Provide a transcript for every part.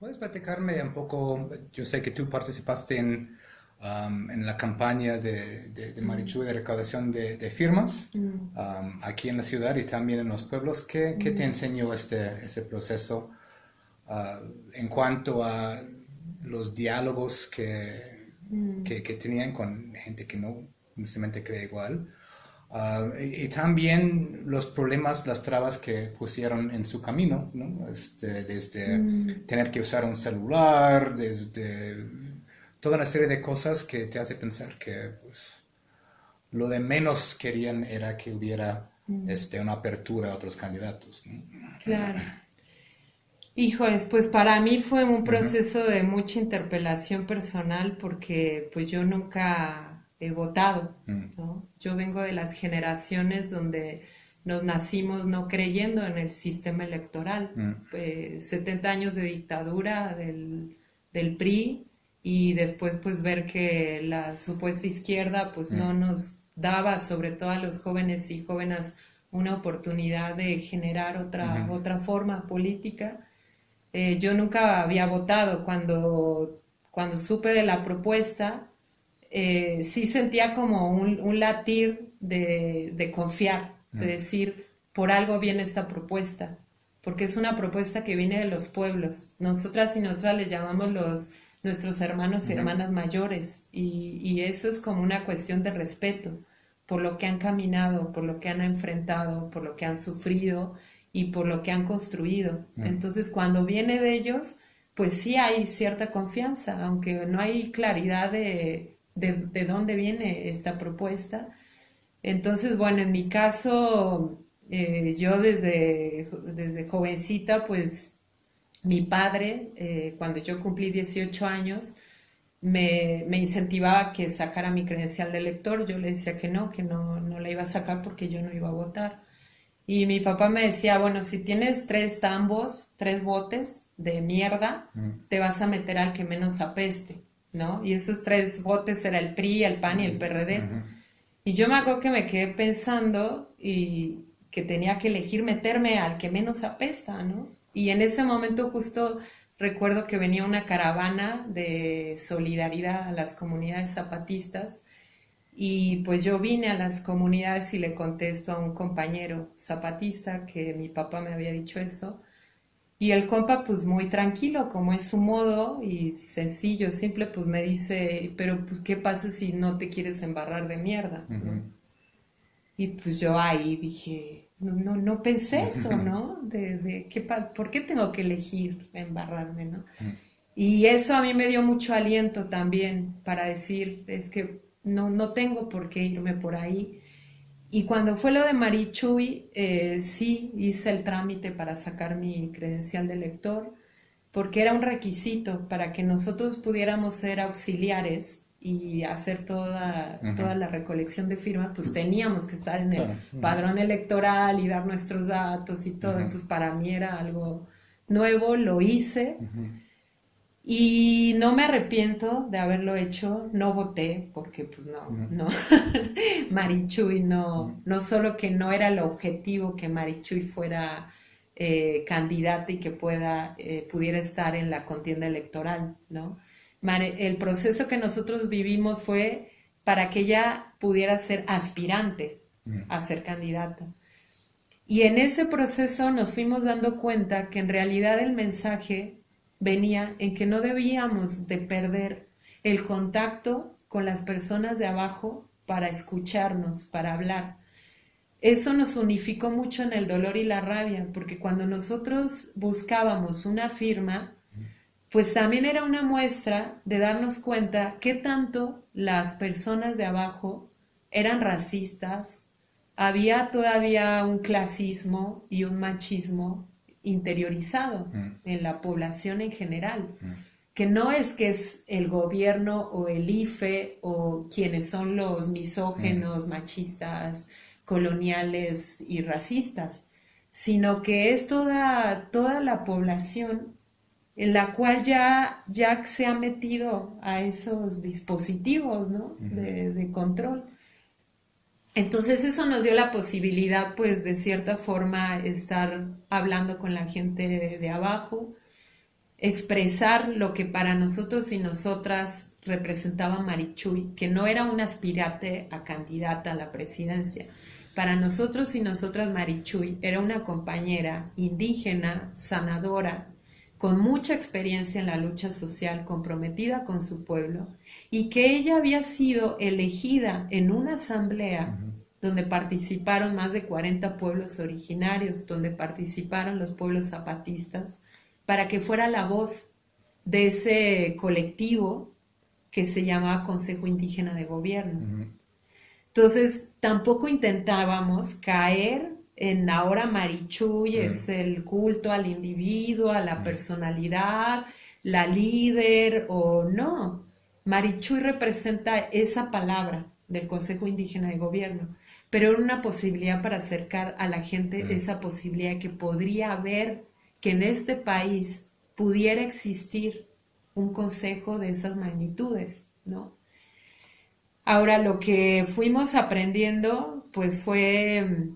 ¿Puedes platicarme un poco? Yo sé que tú participaste en la campaña de Marichuy de recaudación de firmas Mm, aquí en la ciudad y también en los pueblos. ¿Qué te mm, enseñó este proceso en cuanto a los diálogos mm, que tenían con gente que no necesariamente cree igual? Y también los problemas, las trabas que pusieron en su camino, ¿no? Desde mm. tener que usar un celular, desde toda una serie de cosas que te hace pensar que pues, lo de menos querían era que hubiera Mm, una apertura a otros candidatos, ¿no? claro. Híjoles, pues para mí fue un Ujú, proceso de mucha interpelación personal porque pues yo nunca he votado, mm, ¿no? Yo vengo de las generaciones donde nos nacimos no creyendo en el sistema electoral. mm, 70 años de dictadura del PRI y después pues ver que la supuesta izquierda pues no mm, nos daba, sobre todo a los jóvenes y jóvenes, una oportunidad de generar ujú, otra forma política. Yo nunca había votado. Cuando supe de la propuesta, sí sentía como un latir de confiar, de mm, decir, por algo viene esta propuesta, porque es una propuesta que viene de los pueblos. Nosotras y nosotras les llamamos nuestros hermanos y ujú, hermanas mayores, y eso es como una cuestión de respeto por lo que han caminado, por lo que han enfrentado, por lo que han sufrido y por lo que han construido. mm, Entonces, cuando viene de ellos, pues sí hay cierta confianza, aunque no hay claridad de dónde viene esta propuesta. Entonces, bueno, en mi caso, yo desde jovencita, pues mi padre, cuando yo cumplí 18 años, me incentivaba a que sacara mi credencial de lector. Yo le decía que no la iba a sacar porque yo no iba a votar. Y mi papá me decía, bueno, si tienes 3 tambos, 3 botes de mierda, mm, te vas a meter al que menos apeste, ¿no? Y esos 3 botes era el PRI, el PAN y el PRD. ujú, Y yo me acuerdo que me quedé pensando y que tenía que elegir meterme al que menos apesta, ¿no? Y en ese momento justo recuerdo que venía una caravana de solidaridad a las comunidades zapatistas y pues yo vine a las comunidades y le contesto a un compañero zapatista que mi papá me había dicho eso. Y el compa, pues muy tranquilo, como es su modo y sencillo, simple, pues me dice, pero pues ¿qué pasa si no te quieres embarrar de mierda, ¿no? ujú, Y pues yo ahí dije, no pensé eso, ujú, ¿no? ¿Por qué tengo que elegir embarrarme, ¿no? ujú, Y eso a mí me dio mucho aliento también para decir, es que no tengo por qué irme por ahí. Y cuando fue lo de Marichuy, sí hice el trámite para sacar mi credencial de lector, porque era un requisito para que nosotros pudiéramos ser auxiliares y hacer toda ujú. la recolección de firmas, pues teníamos que estar en el Claro. Ujú, padrón electoral y dar nuestros datos y todo. ujú, Entonces para mí era algo nuevo, lo hice ujú, y no me arrepiento de haberlo hecho, no voté porque pues ujú, no, Marichuy ujú, no solo que no era el objetivo que Marichuy fuera candidata y que pudiera estar en la contienda electoral, ¿no? El proceso que nosotros vivimos fue para que ella pudiera ser aspirante ujú, a ser candidata. Y en ese proceso nos fuimos dando cuenta que en realidad el mensaje venía en que no debíamos de perder el contacto con las personas de abajo para escucharnos, para hablar. Eso nos unificó mucho en el dolor y la rabia, porque cuando nosotros buscábamos una firma, pues también era una muestra de darnos cuenta qué tanto las personas de abajo eran racistas, había todavía un clasismo y un machismo interiorizado ujú, en la población en general, ujú, que no es que es el gobierno o el IFE o quienes son los ujú, misógenos, machistas, coloniales y racistas, sino que es toda la población en la cual ya se ha metido a esos dispositivos, ¿no? ujú, De control. Entonces eso nos dio la posibilidad, pues, de cierta forma, estar hablando con la gente de abajo. expresar lo que para nosotros y nosotras representaba Marichuy, que no era una aspirante a candidata a la presidencia. Para nosotros y nosotras Marichuy era una compañera indígena, sanadora, con mucha experiencia en la lucha social, comprometida con su pueblo, y que ella había sido elegida en una asamblea donde participaron más de 40 pueblos originarios, donde participaron los pueblos zapatistas, para que fuera la voz de ese colectivo que se llamaba Consejo Indígena de Gobierno. Entonces, tampoco intentábamos caer en ahora Marichuy, es el culto al individuo, a la personalidad, la líder, o no. Marichuy representa esa palabra del Consejo Indígena de Gobierno, pero era una posibilidad para acercar a la gente esa posibilidad que podría haber que en este país pudiera existir un consejo de esas magnitudes, ¿no? Ahora lo que fuimos aprendiendo pues fue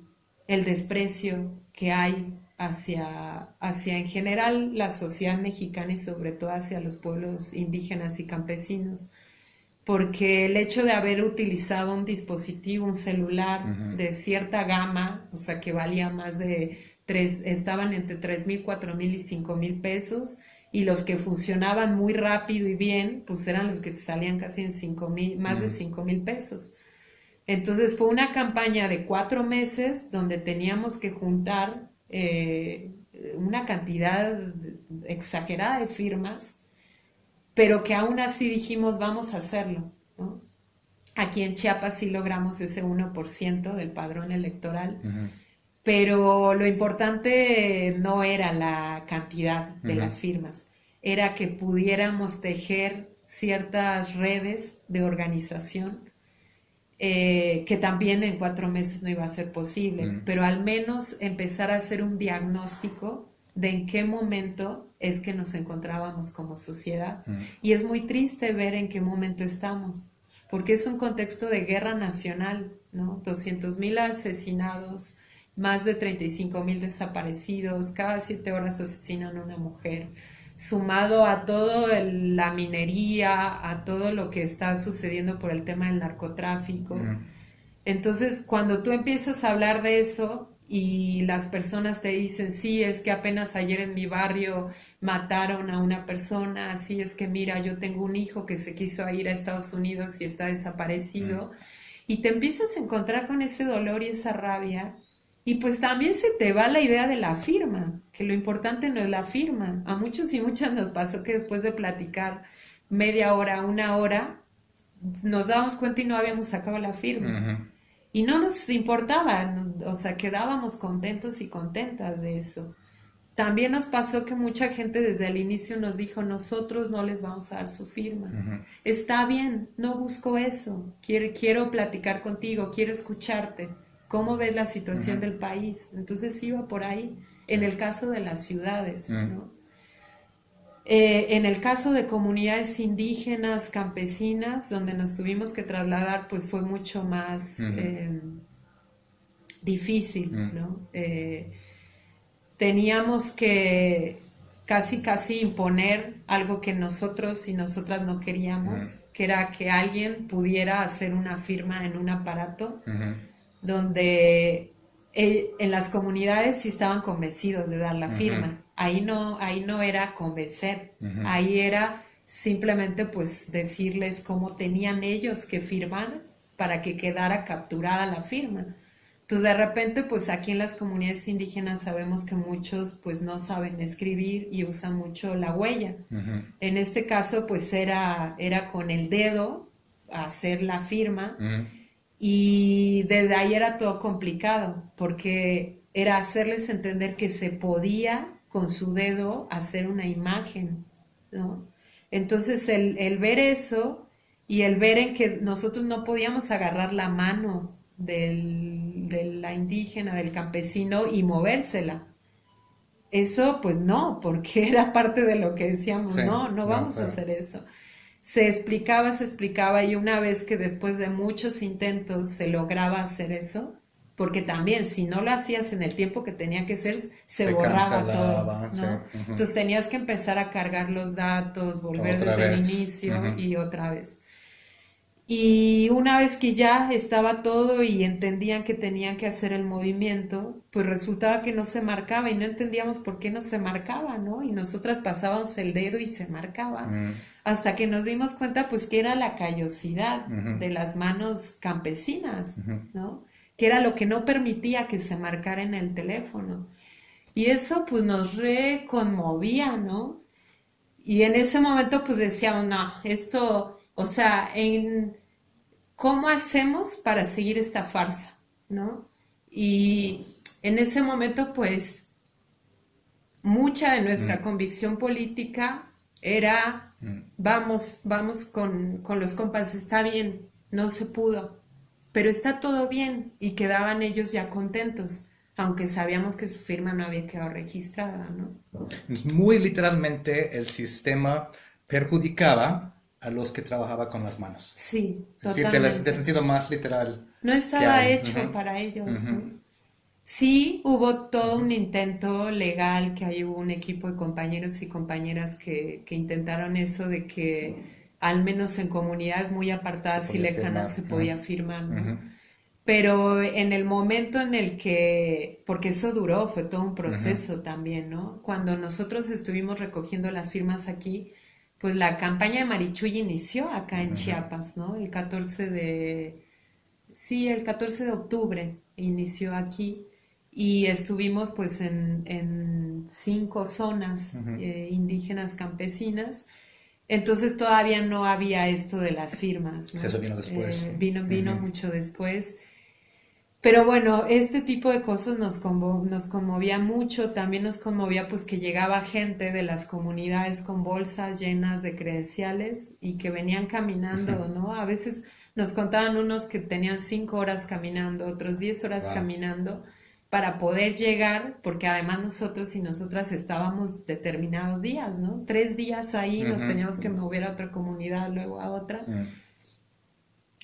el desprecio que hay hacia en general la sociedad mexicana y sobre todo hacia los pueblos indígenas y campesinos, porque el hecho de haber utilizado un dispositivo, un celular de cierta gama, o sea que valía más de estaban entre 3,000, 4,000 y 5,000 pesos, y los que funcionaban muy rápido y bien, pues eran los que te salían casi en 5,000, más de 5,000 pesos. Entonces fue una campaña de 4 meses donde teníamos que juntar una cantidad exagerada de firmas, pero que aún así dijimos vamos a hacerlo, ¿no? Aquí en Chiapas sí logramos ese 1% del padrón electoral, pero lo importante no era la cantidad de las firmas, era que pudiéramos tejer ciertas redes de organización, que también en 4 meses no iba a ser posible, pero al menos empezar a hacer un diagnóstico de en qué momento es que nos encontrábamos como sociedad. Y es muy triste ver en qué momento estamos, porque es un contexto de guerra nacional, ¿no? 200,000 asesinados, más de 35,000 desaparecidos, cada 7 horas asesinan a una mujer, sumado a todo la minería, a todo lo que está sucediendo por el tema del narcotráfico. Entonces, cuando tú empiezas a hablar de eso y las personas te dicen, sí, es que apenas ayer en mi barrio mataron a una persona, sí, es que mira, yo tengo un hijo que se quiso ir a Estados Unidos y está desaparecido, y te empiezas a encontrar con ese dolor y esa rabia, y pues también se te va la idea de la firma, que lo importante no es la firma. A muchos y muchas nos pasó que después de platicar media hora, 1 hora, nos dábamos cuenta y no habíamos sacado la firma. Y no nos importaba, o sea, quedábamos contentos y contentas de eso. También nos pasó que mucha gente desde el inicio nos dijo, nosotros no les vamos a dar su firma. Está bien, no busco eso. Quiero platicar contigo, quiero escucharte. ¿Cómo ves la situación del país? Entonces iba por ahí, en el caso de las ciudades, ¿no? En el caso de comunidades indígenas, campesinas, donde nos tuvimos que trasladar, pues fue mucho más difícil, ¿no? Teníamos que casi imponer algo que nosotros y nosotras no queríamos, que era que alguien pudiera hacer una firma en un aparato, donde en las comunidades sí estaban convencidos de dar la firma. Ahí no era convencer, ahí era simplemente pues decirles cómo tenían ellos que firmar para que quedara capturada la firma. Entonces de repente pues aquí en las comunidades indígenas sabemos que muchos pues no saben escribir y usan mucho la huella. En este caso pues era con el dedo hacer la firma. Y desde ahí era todo complicado, porque era hacerles entender que se podía con su dedo hacer una imagen, ¿no? Entonces el ver eso y el ver en que nosotros no podíamos agarrar la mano de la indígena, del campesino y movérsela. Eso pues no, porque era parte de lo que decíamos, Sí, no vamos a hacer eso. Se explicaba y una vez que después de muchos intentos se lograba hacer eso, porque también si no lo hacías en el tiempo que tenía que ser, se Se borraba todo, cancelaba, sí. ¿no? Ujú. Entonces tenías que empezar a cargar los datos, volver Otra desde el vez. inicio Ujú. y otra vez. Y una vez que ya estaba todo y entendían que tenían que hacer el movimiento, pues resultaba que no se marcaba y no entendíamos por qué no se marcaba, ¿no? Y nosotras pasábamos el dedo y se marcaba, Mm, hasta que nos dimos cuenta pues que era la callosidad ujú, de las manos campesinas, ujú. ¿no? Que era lo que no permitía que se marcara en el teléfono. Y eso pues nos reconmovía, ¿no? Y en ese momento pues decíamos, no, esto, o sea, ¿cómo hacemos para seguir esta farsa? ¿No? Y en ese momento pues mucha de nuestra Mm, convicción política era, mm. vamos con los compas, está bien, no se pudo, pero está todo bien y quedaban ellos ya contentos, aunque sabíamos que su firma no había quedado registrada, ¿no? Es muy literalmente el sistema perjudicaba a los que trabajaban con las manos. Sí, Es decir, del totalmente. sentido más literal No que estaba hay. hecho Ujú, para ellos, ¿no? ujú, Sí, hubo todo ujú. un intento legal, que ahí hubo un equipo de compañeros y compañeras que intentaron eso de que al menos en comunidades muy Se apartadas y podía lejanas firmar. se podía Ujú, firmar, ¿no? ujú, Pero en el momento en el que, porque eso duró, fue todo un ujú, proceso también, ¿no? Cuando nosotros estuvimos recogiendo las firmas aquí, pues la campaña de Marichuy inició acá en ujú, Chiapas, ¿no? Sí, el 14 de octubre inició aquí y estuvimos pues en 5 zonas ujú. indígenas campesinas. Entonces todavía no había esto de las firmas, Eso ¿no? vino después. Vino Ujú, mucho después. Pero bueno, este tipo de cosas nos conmovía mucho. También nos conmovía pues que llegaba gente de las comunidades con bolsas llenas de credenciales y que venían ujú. caminando, ¿no? A veces nos contaban unos que tenían 5 horas caminando, otros 10 horas Wow. caminando para poder llegar, porque además nosotros y nosotras estábamos determinados días, ¿no? 3 días ahí, nos Ujú, teníamos que mover a otra comunidad, luego a otra. mm.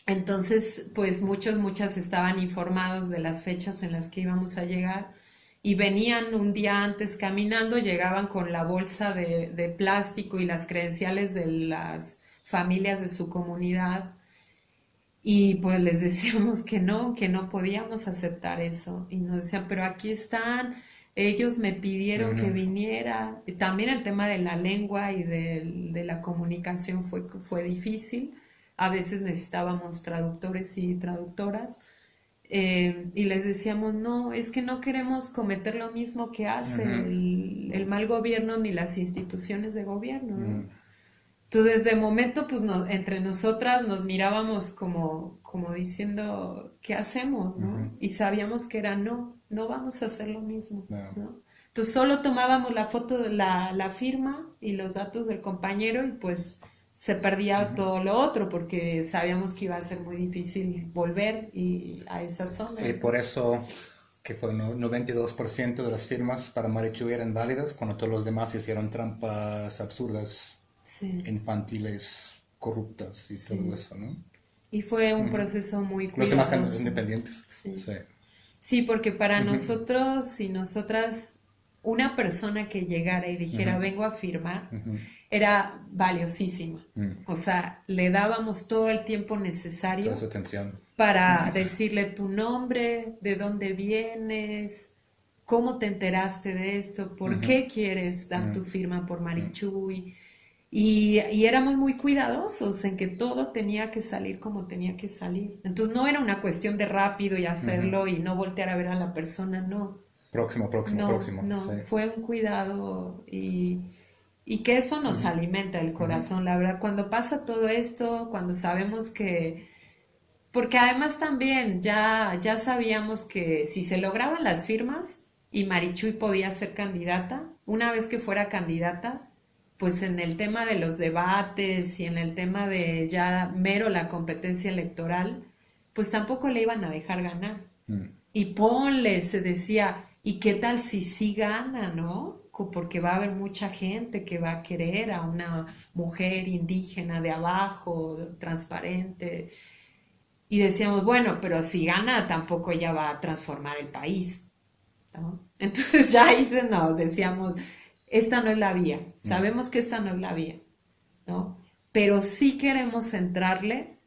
Entonces, pues muchas estaban informados de las fechas en las que íbamos a llegar y venían un día antes caminando, llegaban con la bolsa de plástico y las credenciales de las familias de su comunidad y pues les decíamos que no podíamos aceptar eso y nos decían, pero aquí están, ellos me pidieron que Ujú. viniera. Y también el tema de la lengua y de la comunicación fue difícil. A veces necesitábamos traductores y traductoras y les decíamos, no, es que no queremos cometer lo mismo que hace Ujú, el mal gobierno ni las instituciones de gobierno, ¿no? mm. Entonces, de momento, pues entre nosotras nos mirábamos como diciendo, ¿qué hacemos, Ujú. no? Y sabíamos que era no, no vamos a hacer lo mismo, No. ¿no? Entonces, solo tomábamos la foto de la firma y los datos del compañero y pues se perdía Ujú. todo lo otro porque sabíamos que iba a ser muy difícil volver a esas Y zonas, por ¿no? eso que fue 92% de las firmas para Marichuy eran válidas, cuando todos los demás hicieron trampas absurdas, Sí, infantiles, corruptas y todo sí. eso, ¿no? Y fue un Ujú. proceso muy Los demás eran cuidadoso. independientes. Sí. Sí. Sí, porque para Ujú, nosotros y nosotras, una persona que llegara y ujú, dijera, vengo a firmar, ujú, era valiosísima. mm. O sea, le dábamos todo el tiempo Toda necesario su atención. para decirle tu nombre, de dónde vienes, cómo te enteraste de esto, por Ujú, qué quieres dar mm, tu firma por mm, Marichuy. Y éramos muy cuidadosos en que todo tenía que salir como tenía que salir. Entonces no era una cuestión de rápido y ujú. hacerlo y no voltear a ver a la persona, no. Próximo, próximo, No, próximo. Sí. no, fue un cuidado y que eso nos Ujú, alimenta el ujú, corazón, la verdad. Cuando pasa todo esto, cuando sabemos que, porque además también ya sabíamos que si se lograban las firmas y Marichuy podía ser candidata, una vez que fuera candidata, pues en el tema de los debates y en el tema de ya mero la competencia electoral, pues tampoco le iban a dejar ganar. mm. Y ponle, se decía, ¿y qué tal si sí gana, no? Porque va a haber mucha gente que va a querer a una mujer indígena de abajo, transparente. Y decíamos, bueno, pero si gana, tampoco ella va a transformar el país, ¿no? Entonces ya ahí nos decíamos, esta no es la vía, sabemos que esta no es la vía, ¿no? Pero sí queremos centrarle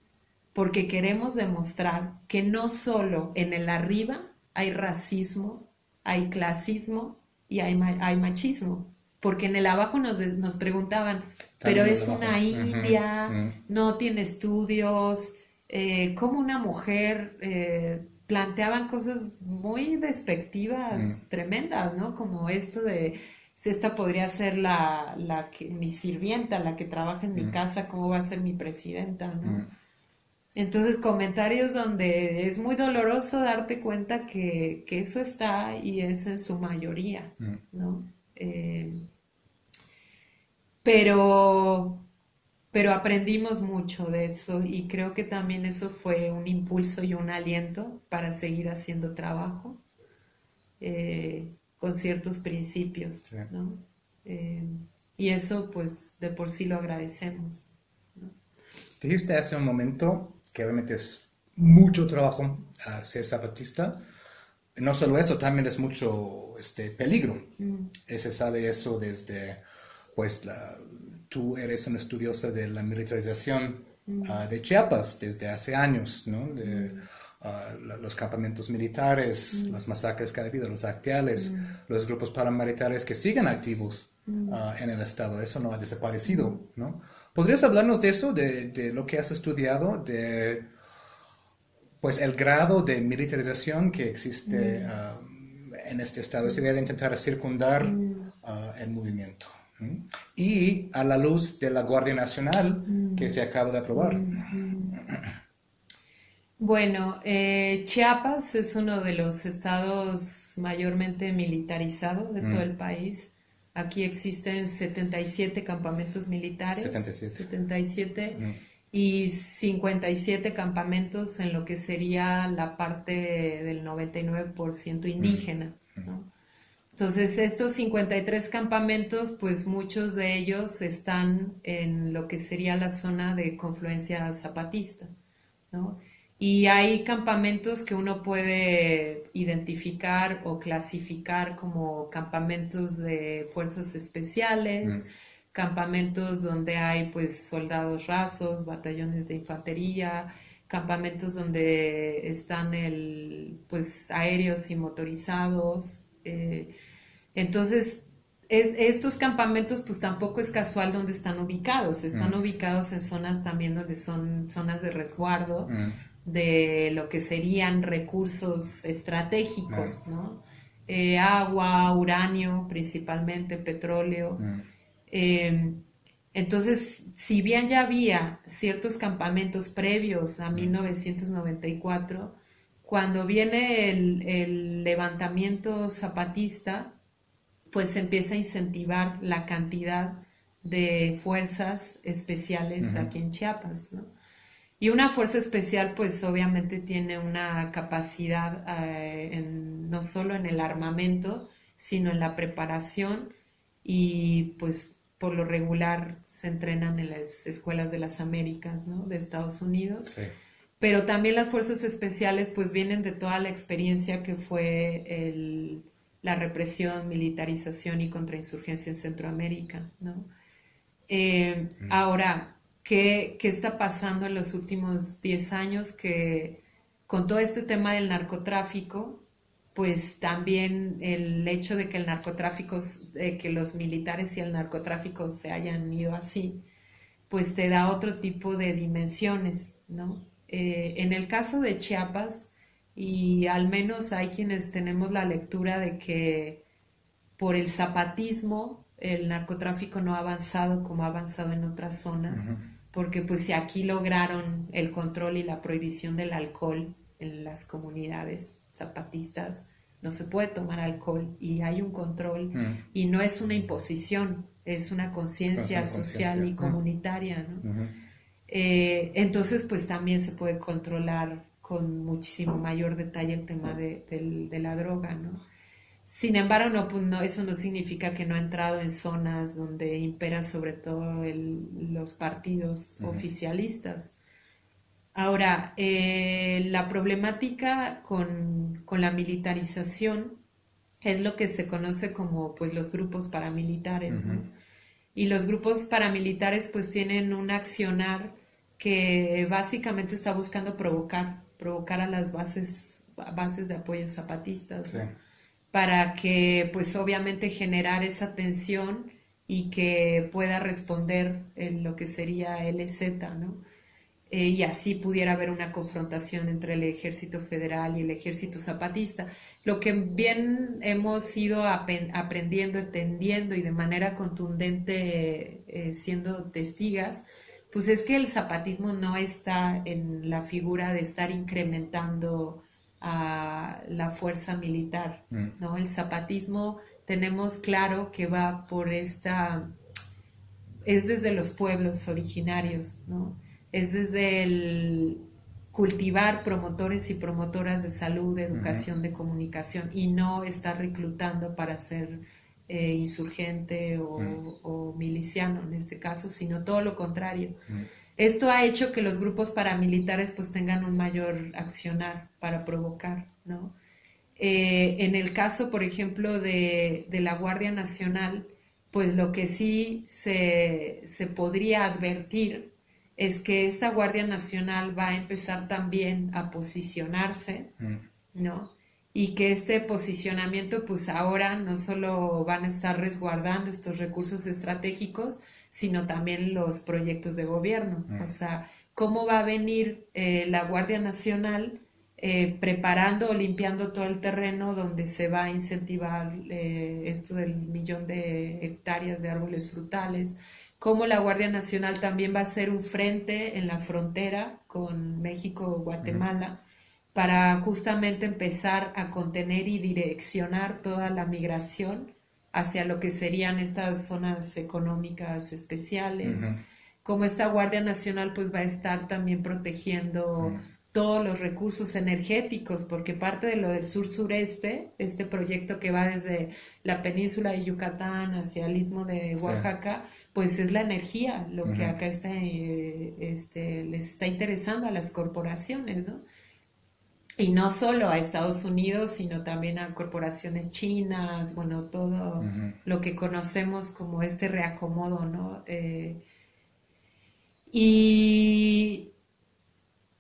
porque queremos demostrar que no solo en el arriba hay racismo, hay clasismo y hay machismo, porque en el abajo nos preguntaban, pero También el es abajo. una Ujú, india, ujú, no tiene estudios, como una mujer, planteaban cosas muy despectivas, ujú, tremendas, ¿no? Como esto de, si esta podría ser mi sirvienta, la que trabaja en mi ujú, casa, ¿cómo va a ser mi presidenta, ¿no? ujú. Entonces, comentarios donde es muy doloroso darte cuenta que eso está y es en su mayoría, Mm. ¿no? Pero, pero aprendimos mucho de eso y creo que también eso fue un impulso y un aliento para seguir haciendo trabajo con ciertos principios, Sí. ¿no? Eh, y eso, pues, de por sí lo agradecemos, ¿no? Dijiste hace un momento que obviamente es mucho trabajo ser zapatista. No solo eso, también es mucho peligro. Mm, Se sabe eso desde, pues, tú eres una estudiosa de la militarización mm, de Chiapas desde hace años, ¿no? De mm, los campamentos militares, mm, las masacres que ha habido, los acteales, mm, los grupos paramilitares que siguen activos mm, en el Estado. Eso no ha mm. desaparecido, ¿no? ¿Podrías hablarnos de eso, de lo que has estudiado, de pues el grado de militarización que existe Mm, en este estado, esa mm, idea de intentar circundar mm, el movimiento? ¿Mm? Y a la luz de la Guardia Nacional que mm, se acaba de aprobar. mm. Bueno, Chiapas es uno de los estados mayormente militarizados de todo Mm, el país. Aquí existen 77 campamentos militares, 77. 77, Mm, y 57 campamentos en lo que sería la parte del 99% mm, indígena, ¿no? Entonces, estos 53 campamentos, pues muchos de ellos están en lo que sería la zona de confluencia zapatista, ¿no? Y hay campamentos que uno puede identificar o clasificar como campamentos de fuerzas especiales, mm, campamentos donde hay pues soldados rasos, batallones de infantería, campamentos donde están pues aéreos y motorizados. Entonces, estos campamentos, pues tampoco es casual donde están ubicados. Están mm, ubicados en zonas también donde son zonas de resguardo mm, de lo que serían recursos ah, estratégicos, ¿no? Agua, uranio, principalmente petróleo. mm, Eh, entonces, si bien ya había ciertos campamentos previos a mm, 1994, cuando viene el levantamiento zapatista, pues se empieza a incentivar la cantidad de fuerzas especiales ujú, aquí en Chiapas, ¿no? Y una fuerza especial, pues obviamente tiene una capacidad no solo en el armamento, sino en la preparación y pues por lo regular se entrenan en las escuelas de las Américas, ¿no? De Estados Unidos. sí. Pero también las fuerzas especiales pues vienen de toda la experiencia que fue la represión, militarización y contrainsurgencia en Centroamérica, ¿no? Mm, Ahora, ¿qué está pasando en los últimos 10 años? Que con todo este tema del narcotráfico, pues también el hecho de que el narcotráfico, que los militares y el narcotráfico se hayan ido así, pues te da otro tipo de dimensiones, ¿no? En el caso de Chiapas, y al menos hay quienes tenemos la lectura de que por el zapatismo el narcotráfico no ha avanzado como ha avanzado en otras zonas, ujú, porque pues si aquí lograron el control y la prohibición del alcohol en las comunidades zapatistas, no se puede tomar alcohol y hay un control mm, y no es una imposición, es una con conciencia una social conciencia. y comunitaria, ¿no? Ujú, Entonces, pues también se puede controlar con muchísimo mayor detalle el tema de la droga, ¿no? Sin embargo, no, pues no, eso no significa que no ha entrado en zonas donde imperan sobre todo los partidos ujú, oficialistas. Ahora, la problemática con la militarización es lo que se conoce como pues los grupos paramilitares, Ujú, ¿no? Y los grupos paramilitares pues tienen un accionar que básicamente está buscando provocar a las bases de apoyo zapatistas, sí, ¿no? Para que pues obviamente generar esa tensión y que pueda responder en lo que sería LZ, ¿no? Y así pudiera haber una confrontación entre el ejército federal y el ejército zapatista. Lo que bien hemos ido aprendiendo, entendiendo y de manera contundente siendo testigas, pues es que el zapatismo no está en la figura de estar incrementando a la fuerza militar, mm, ¿no? El zapatismo tenemos claro que va por es desde los pueblos originarios, ¿no? Es desde el cultivar promotores y promotoras de salud, de ujú, educación, de comunicación y no estar reclutando para ser insurgente mm, o miliciano en este caso, sino todo lo contrario. mm, Esto ha hecho que los grupos paramilitares pues tengan un mayor accionar para provocar, ¿no? En el caso, por ejemplo, de la Guardia Nacional, pues lo que sí se podría advertir es que esta Guardia Nacional va a empezar también a posicionarse, mm, ¿no? Y que este posicionamiento, pues ahora no solo van a estar resguardando estos recursos estratégicos, sino también los proyectos de gobierno. O mm, sea, ¿cómo va a venir la Guardia Nacional preparando o limpiando todo el terreno donde se va a incentivar esto del 1 millón de hectáreas de árboles frutales? Cómo la Guardia Nacional también va a ser un frente en la frontera con México o mm, Guatemala para justamente empezar a contener y direccionar toda la migración hacia lo que serían estas zonas económicas especiales, ujú, como esta Guardia Nacional pues va a estar también protegiendo mm, todos los recursos energéticos, porque parte de lo del sur-sureste, este proyecto que va desde la península de Yucatán hacia el istmo de sí, Oaxaca, pues es la energía, lo que ujú, acá está, les está interesando a las corporaciones, ¿no? Y no solo a Estados Unidos, sino también a corporaciones chinas, bueno, todo ujú, lo que conocemos como este reacomodo, ¿no? Y,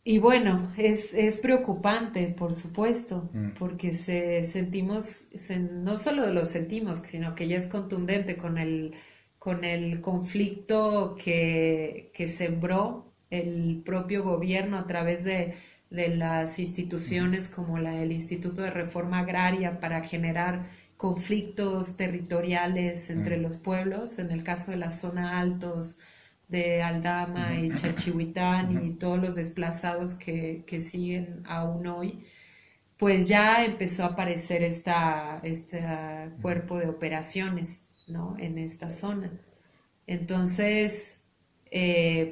y bueno, es preocupante, por supuesto, mm, porque sentimos, no solo lo sentimos, sino que ya es contundente con el conflicto que sembró el propio gobierno a través de las ujú, instituciones como la del Instituto de Reforma Agraria para generar conflictos territoriales entre mm, los pueblos, en el caso de la zona altos de Aldama ujú, y Chalchihuitán ujú, y todos los desplazados que siguen aún hoy, pues ya empezó a aparecer este ujú, cuerpo de operaciones, ¿no? En esta zona. Entonces,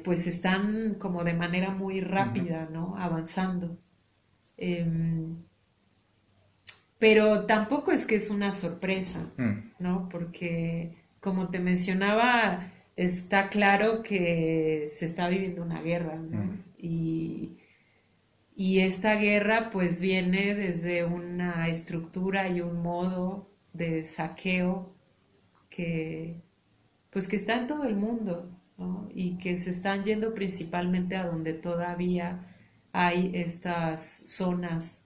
pues están como de manera muy ujú, rápida, ¿no? Avanzando. Em, pero tampoco es que es una sorpresa, mm, ¿no? Porque, como te mencionaba, está claro que se está viviendo una guerra, ¿no? mm, Y esta guerra pues viene desde una estructura y un modo de saqueo que pues que está en todo el mundo, ¿no? Y que se están yendo principalmente a donde todavía hay estas zonas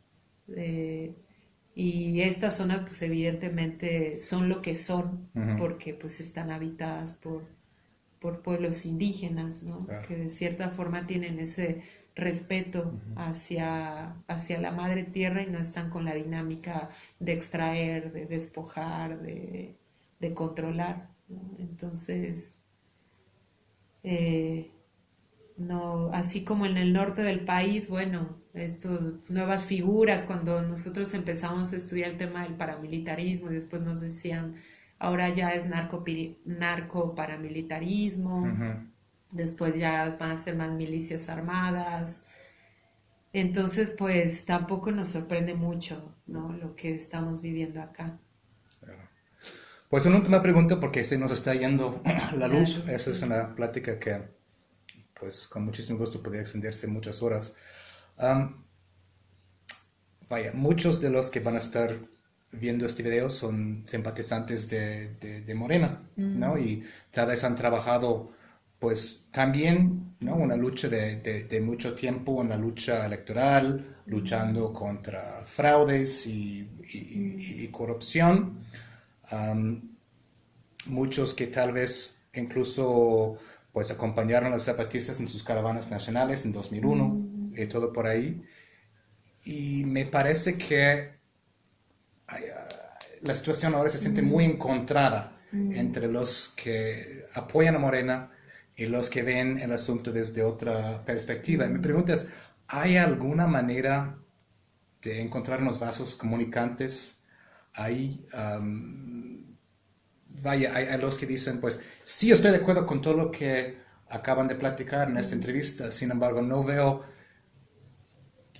y estas zonas pues evidentemente son lo que son ujú, porque pues están habitadas por pueblos indígenas, ¿no? claro, Que de cierta forma tienen ese respeto ujú, hacia la madre tierra y no están con la dinámica de extraer, de despojar, de controlar, ¿no? Entonces, eh, no, así como en el norte del país, bueno, estos nuevas figuras, cuando nosotros empezamos a estudiar el tema del paramilitarismo y después nos decían, ahora ya es narco paramilitarismo, ujú, después ya van a ser más milicias armadas. Entonces, pues tampoco nos sorprende mucho, ¿no? Lo que estamos viviendo acá. claro. Pues una última pregunta porque se nos está yendo la La luz. luz, Esa es sí. una plática que pues con muchísimo gusto podría extenderse muchas horas. Am, Vaya, muchos de los que van a estar viendo este video son simpatizantes de Morena, ¿no? Mm, Y tal vez han trabajado, pues también, ¿no? Una lucha de mucho tiempo, una lucha electoral, luchando contra fraudes y corrupción. Am, Muchos que tal vez incluso, pues acompañaron a los zapatistas en sus caravanas nacionales en 2001 mm, y todo por ahí. Y me parece que la situación ahora se siente muy mm, encontrada mm, entre los que apoyan a Morena y los que ven el asunto desde otra perspectiva. Y mi mm. pregunta es, ¿hay alguna manera de encontrar unos vasos comunicantes ahí? Vaya, hay los que dicen, pues, sí estoy de acuerdo con todo lo que acaban de platicar en esta Mm, entrevista, sin embargo, no veo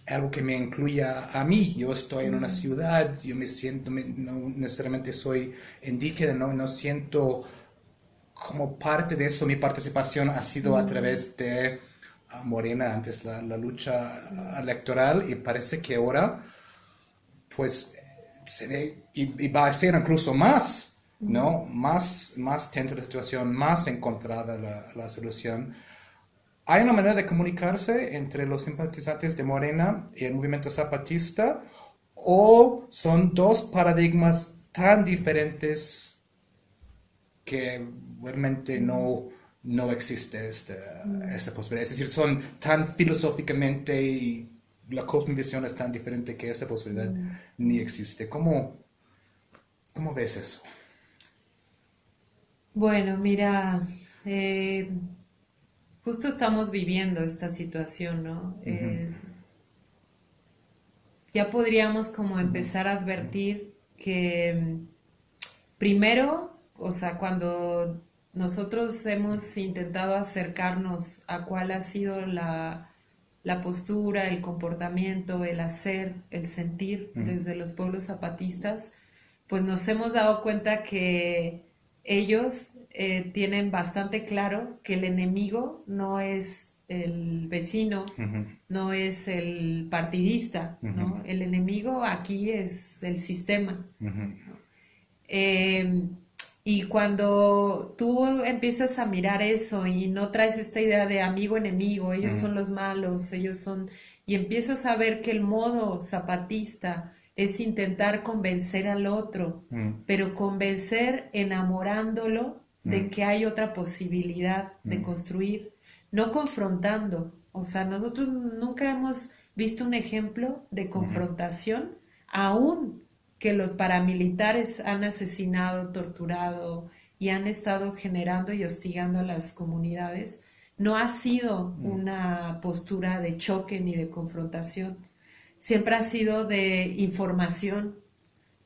algo que me incluya a mí. Yo estoy en una mm, ciudad, yo me siento, no necesariamente soy indígena, no siento como parte de eso. Mi participación ha sido a mm, través de Morena antes la mm, lucha electoral y parece que ahora pues y va a ser incluso más, mm. ¿no? Más tensa la situación, más encontrada la solución. ¿Hay una manera de comunicarse entre los simpatizantes de Morena y el movimiento zapatista? ¿O son dos paradigmas tan diferentes que realmente Mm, no existe mm, esta posibilidad? Es decir, son tan filosóficamente y la cosmovisión es tan diferente que esta posibilidad mm. ni existe. ¿Cómo ves eso? Bueno, mira, eh, justo estamos viviendo esta situación, ¿no? Ujú, Ya podríamos como empezar a advertir que primero, o sea, cuando nosotros hemos intentado acercarnos a cuál ha sido la postura, el comportamiento, el hacer, el sentir ujú, desde los pueblos zapatistas, pues nos hemos dado cuenta que ellos tienen bastante claro que el enemigo no es el vecino, ujú, no es el partidista, ujú, ¿no? El enemigo aquí es el sistema. ujú, Eh, y cuando tú empiezas a mirar eso y no traes esta idea de amigo enemigo, ellos ujú, son los malos, ellos son, y empiezas a ver que el modo zapatista es intentar convencer al otro, ujú, pero convencer enamorándolo de que hay otra posibilidad de ujú, construir, no confrontando. O sea, nosotros nunca hemos visto un ejemplo de ujú, confrontación, aún que los paramilitares han asesinado, torturado y han estado generando y hostigando a las comunidades, no ha sido ujú, una postura de choque ni de confrontación. Siempre ha sido de información,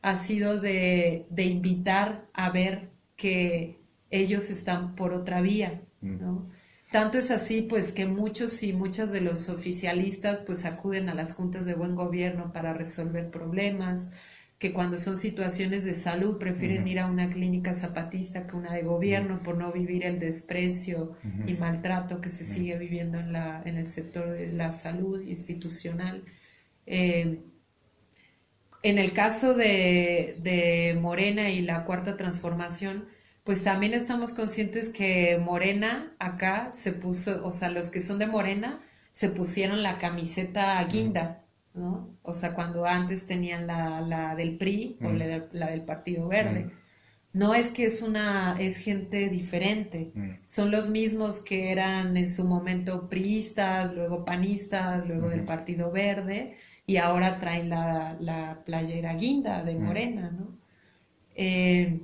ha sido de invitar a ver que ellos están por otra vía, ujú, ¿no? Tanto es así, pues, que muchos y muchas de los oficialistas, pues, acuden a las juntas de buen gobierno para resolver problemas, que cuando son situaciones de salud prefieren ir a una clínica zapatista que una de ujú, gobierno por no vivir el desprecio ujú, y maltrato que se ujú, sigue viviendo en el sector de la salud institucional. Eh, en el caso de Morena y la Cuarta Transformación, pues también estamos conscientes que Morena acá se puso, o sea, los que son de Morena se pusieron la camiseta ujú, guinda, ¿no? O sea, cuando antes tenían la del PRI o ujú, la del Partido ujú, Verde. No es que es gente diferente, ujú, son los mismos que eran en su momento priistas, luego panistas, luego del ujú, Partido Verde y ahora traen la playera guinda de ujú, Morena, ¿no? Eh,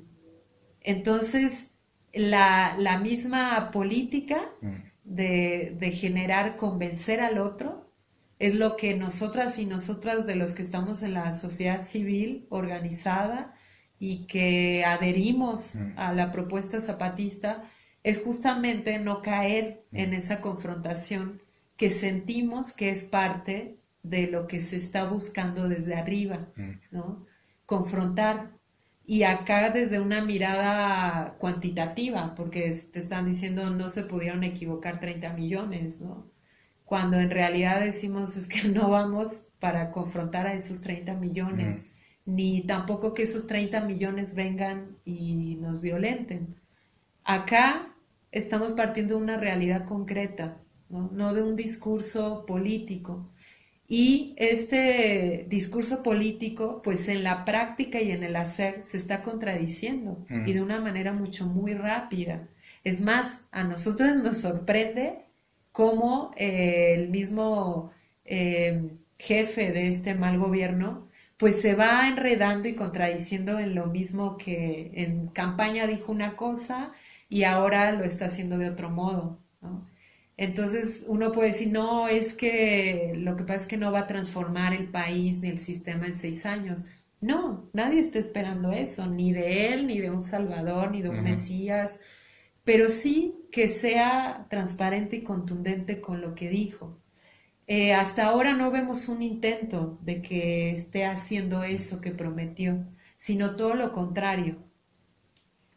entonces, la misma política ujú, de generar, convencer al otro, es lo que nosotras y nosotras de los que estamos en la sociedad civil organizada y que adherimos ujú, a la propuesta zapatista, es justamente no caer ujú, en esa confrontación que sentimos que es parte de lo que se está buscando desde arriba, ujú, ¿no? Confrontar, Y acá desde una mirada cuantitativa, porque te están diciendo no se pudieron equivocar 30 millones, ¿no? Cuando en realidad decimos es que no vamos para confrontar a esos 30 Ujú, millones, ni tampoco que esos 30 millones vengan y nos violenten. Acá estamos partiendo de una realidad concreta, ¿no? No de un discurso político. Y este discurso político, pues en la práctica y en el hacer, se está contradiciendo y ujú, de una manera mucho muy rápida. Es más, a nosotros nos sorprende cómo el mismo jefe de este mal gobierno, pues se va enredando y contradiciendo en lo mismo que en campaña dijo una cosa y ahora lo está haciendo de otro modo, ¿no? Entonces uno puede decir, no, es que lo que pasa es que no va a transformar el país ni el sistema en 6 años. No, nadie está esperando eso, ni de él, ni de un Salvador, ni de un ujú, Mesías, pero sí que sea transparente y contundente con lo que dijo. Hasta ahora no vemos un intento de que esté haciendo eso que prometió, sino todo lo contrario.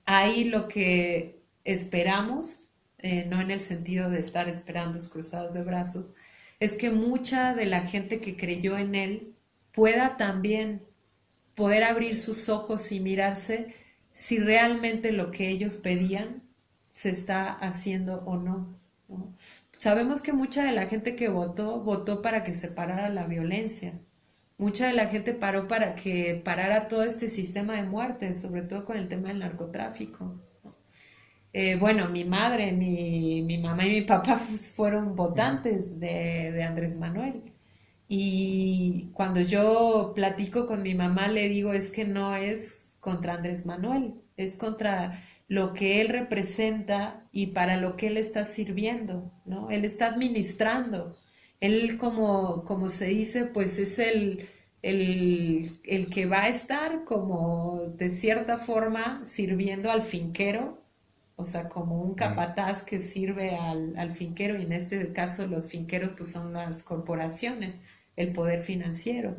Ahí lo que esperamos, no en el sentido de estar esperando cruzados de brazos, es que mucha de la gente que creyó en él pueda también poder abrir sus ojos y mirarse si realmente lo que ellos pedían se está haciendo o no, ¿no? Sabemos que mucha de la gente que votó, votó para que se parara la violencia. Mucha de la gente paró para que parara todo este sistema de muerte, sobre todo con el tema del narcotráfico. Bueno, mi madre, mi mamá y mi papá fueron ujú, votantes de Andrés Manuel. Y cuando yo platico con mi mamá, le digo, es que no es contra Andrés Manuel, es contra lo que él representa y para lo que él está sirviendo, ¿no? Él está administrando. Él, como se dice, pues es el que va a estar como de cierta forma sirviendo al finquero, o sea, como un ujú, capataz que sirve al finquero, y en este caso los finqueros pues son las corporaciones, el poder financiero.